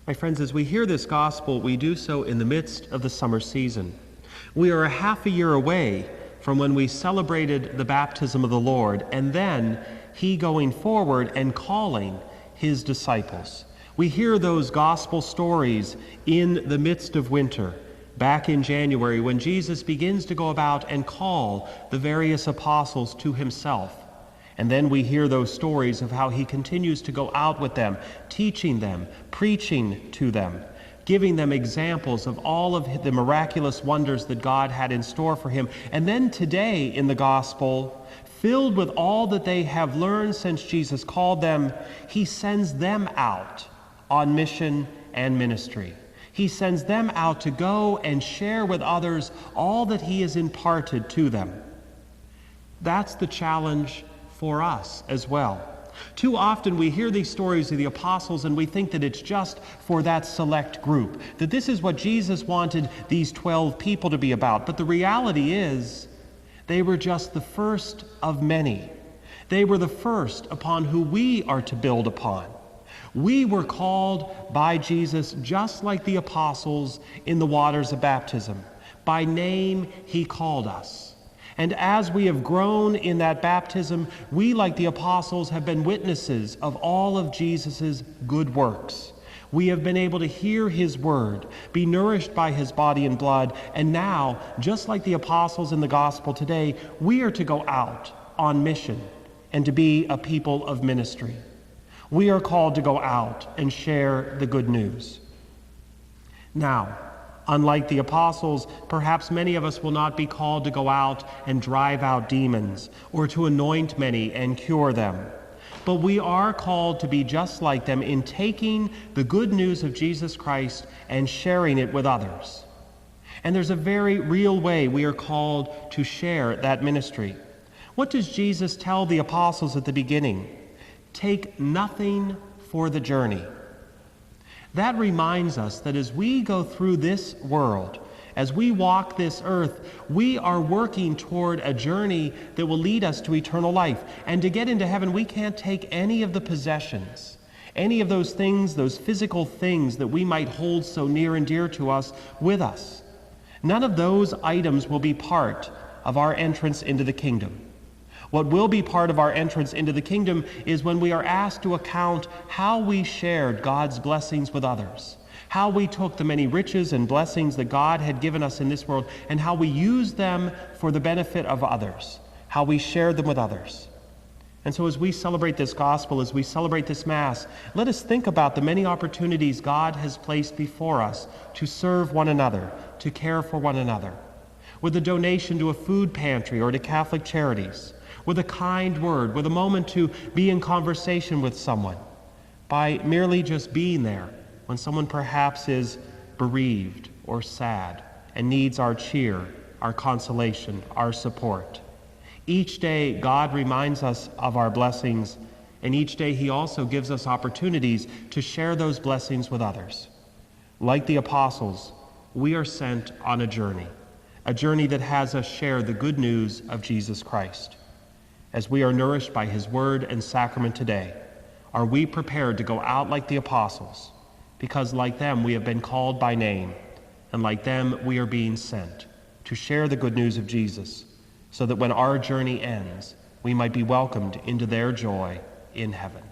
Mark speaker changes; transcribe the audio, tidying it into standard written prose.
Speaker 1: My friends, as we hear this gospel, we do so in the midst of the summer season. We are a half a year away from when we celebrated the baptism of the Lord, and then he going forward and calling his disciples. We hear those gospel stories in the midst of winter, back in January, when Jesus begins to go about and call the various apostles to himself. And then we hear those stories of how he continues to go out with them, teaching them, preaching to them, giving them examples of all of the miraculous wonders that God had in store for him. And then today in the gospel, filled with all that they have learned since Jesus called them, he sends them out on mission and ministry. He sends them out to go and share with others all that he has imparted to them. That's the challenge for us as well. Too often we hear these stories of the apostles and we think that it's just for that select group, that this is what Jesus wanted these 12 people to be about. But the reality is, they were just the first of many. They were the first upon who we are to build upon. We were called by Jesus just like the apostles in the waters of baptism. By name, he called us. And as we have grown in that baptism, we, like the apostles, have been witnesses of all of Jesus' good works. We have been able to hear his word, be nourished by his body and blood, and now, just like the apostles in the gospel today, we are to go out on mission and to be a people of ministry. We are called to go out and share the good news. Now, unlike the apostles, perhaps many of us will not be called to go out and drive out demons or to anoint many and cure them. But we are called to be just like them in taking the good news of Jesus Christ and sharing it with others. And there's a very real way we are called to share that ministry. What does Jesus tell the apostles at the beginning? Take nothing for the journey. That reminds us that as we go through this world, as we walk this earth, we are working toward a journey that will lead us to eternal life. And to get into heaven, we can't take any of the possessions, any of those things, those physical things that we might hold so near and dear to us with us. None of those items will be part of our entrance into the kingdom. What will be part of our entrance into the kingdom is when we are asked to account how we shared God's blessings with others, how we took the many riches and blessings that God had given us in this world, and how we used them for the benefit of others, how we shared them with others. And so as we celebrate this gospel, as we celebrate this Mass, let us think about the many opportunities God has placed before us to serve one another, to care for one another, with a donation to a food pantry or to Catholic charities, with a kind word, with a moment to be in conversation with someone, by merely just being there when someone perhaps is bereaved or sad and needs our cheer, our consolation, our support. Each day, God reminds us of our blessings, and each day he also gives us opportunities to share those blessings with others. Like the apostles, we are sent on a journey that has us share the good news of Jesus Christ. As we are nourished by his word and sacrament today, are we prepared to go out like the apostles? Because like them, we have been called by name, and like them, we are being sent to share the good news of Jesus, so that when our journey ends, we might be welcomed into their joy in heaven.